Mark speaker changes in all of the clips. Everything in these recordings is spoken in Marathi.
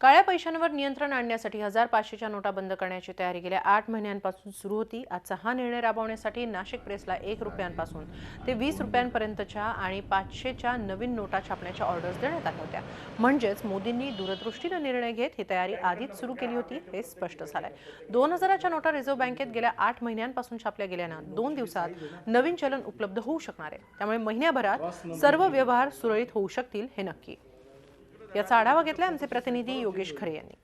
Speaker 1: काळ्या पैशांवर नियंत्रण आणण्यासाठी 1500च्या नोटा बंद करण्याची तयारी गेल्या 8 महिन्यांपासून सुरू होती। आजचा हा निर्णय राबवण्यासाठी नाशिक प्रेसला 1 रुपयांपासून ते 20 रुपयांपर्यंतच्या आणि 500च्या नवीन नोटा छापण्याच्या ऑर्डर्स देण्यात आल्या होत्या। म्हणजेच मोदींनी दूरदृष्टीने निर्णय घेत ही तयारी आधीच सुरू केली होती हे स्पष्ट झालंय। 2000च्या नोटा रिझर्व्ह बँकेत गेल्या 8 महिन्यांपासून छापल्या गेल्यानं 2 दिवसात नवीन चलन उपलब्ध होऊ शकणार आहे। त्यामुळे महिन्याभरात सर्व व्यवहार सुरळीत होऊ शकतील हे नक्की। याचा आढावा घेतला आमचे प्रतिनिधी योगेश खरे यांनी।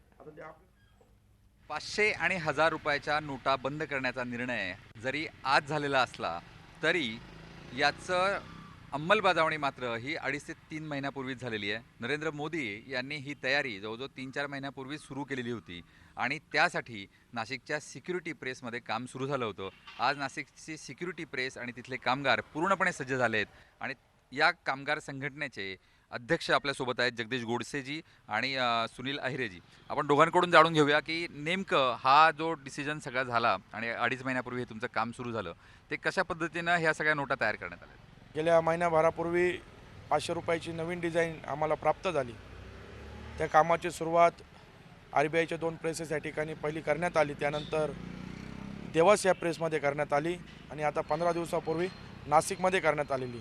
Speaker 2: 500 आणि 1000 रुपयाच्या नोटा बंद करण्याचा निर्णय जरी आज झालेला असला तरी याचं अंमलबजावणी मात्र ही 2.5 ते 3 महिन्यापूर्वीच झालेली आहे। नरेंद्र मोदी यांनी ही तयारी जवळजवळ 3-4 महिन्यापूर्वी सुरू केलेली होती आणि त्यासाठी नाशिकच्या सिक्युरिटी प्रेसमध्ये काम सुरू झालं होतं। आज नाशिकची सिक्युरिटी प्रेस आणि तिथले कामगार पूर्णपणे सज्ज झाले आहेत आणि या कामगार संघटनेचे अध्यक्ष आपल्यासोबत आहेत जगदीश गोडसेजी आणि सुनील अहिरेजी। आपण दोघांकडून जाणून घेऊया की नेमकं हा जो डिसिजन सगळा झाला आणि 2.5 महिन्यापूर्वी हे तुमचं काम सुरू झालं ते कशा पद्धतीनं ह्या सगळ्या नोटा तयार करण्यात आल्या?
Speaker 3: गेल्या महिन्याभरापूर्वी 500 रुपयाची नवीन डिझाईन आम्हाला प्राप्त झाली। त्या कामाची सुरुवात RBIच्या 2 प्रेसेस या ठिकाणी पहिली करण्यात आली, त्यानंतर देवास या प्रेसमध्ये करण्यात आली आणि आता 15 दिवसापूर्वी नाशिकमध्ये करण्यात आलेली।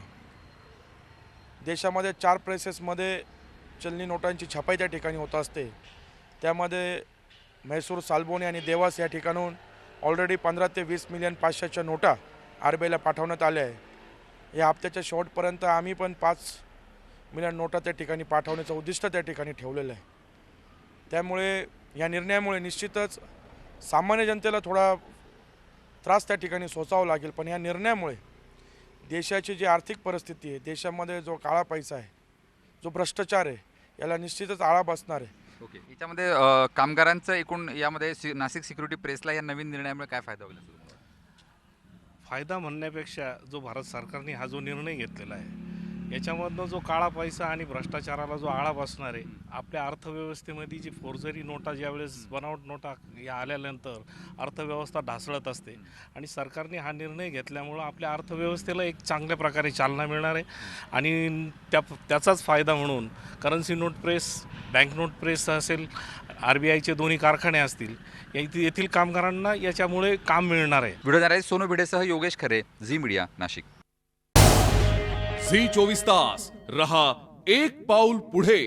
Speaker 3: देशामध्ये 4 प्रेसेसमध्ये चलनी नोटांची छपाई त्या ठिकाणी होत असते। त्यामध्ये म्हैसूर, सालबोनी आणि देवास या ठिकाणून ऑलरेडी 15 ते 20 मिलियन 500च्या नोटा RBIला पाठवण्यात आल्या आहे। या हप्त्याच्या शेवटपर्यंत आम्ही पण 5 मिलियन नोटा त्या ठिकाणी पाठवण्याचं उद्दिष्ट त्या ठिकाणी ठेवलेलं आहे। त्यामुळे या निर्णयामुळे निश्चितच सामान्य जनतेला थोडा त्रास त्या ठिकाणी सोसावा लागेल, पण या निर्णयामुळे देशाची जी आर्थिक परिस्थिती आहे, देशामध्ये जो काळा पैसा आहे, जो भ्रष्टाचार आहे, याला निश्चितच आळा बसणार आहे।
Speaker 2: ओके, याच्यामध्ये कामगारांचं एकूण यामध्ये नाशिक सिक्युरिटी प्रेसला या नवीन निर्णयामुळे काय फायदा होईल?
Speaker 4: फायदा म्हणण्यापेक्षा जो भारत सरकारने हा जो निर्णय घेतलेला आहे याच्यामधनं जो काळा पैसा आणि भ्रष्टाचाराला जो आळा बसणार आहे, आपल्या अर्थव्यवस्थेमध्ये जी फोर्जरी नोटा ज्यावेळेस बनावट नोटा या आल्यानंतर अर्थव्यवस्था ढासळत असते आणि सरकारने हा निर्णय घेतल्यामुळं आपल्या अर्थव्यवस्थेला एक चांगल्या प्रकारे चालना मिळणार आहे आणि त्याचाच फायदा म्हणून currency note press, bank note press असेल, RBIचे दोन्ही कारखाने असतील, येथील कामगारांना याच्यामुळे काम मिळणार आहे।
Speaker 2: व्हिडिओ जर्नलिस्ट सोनू भिडेसह योगेश खरे, झी मीडिया, नाशिक।
Speaker 5: झी 24 तास रहा एक पाऊल पुढे।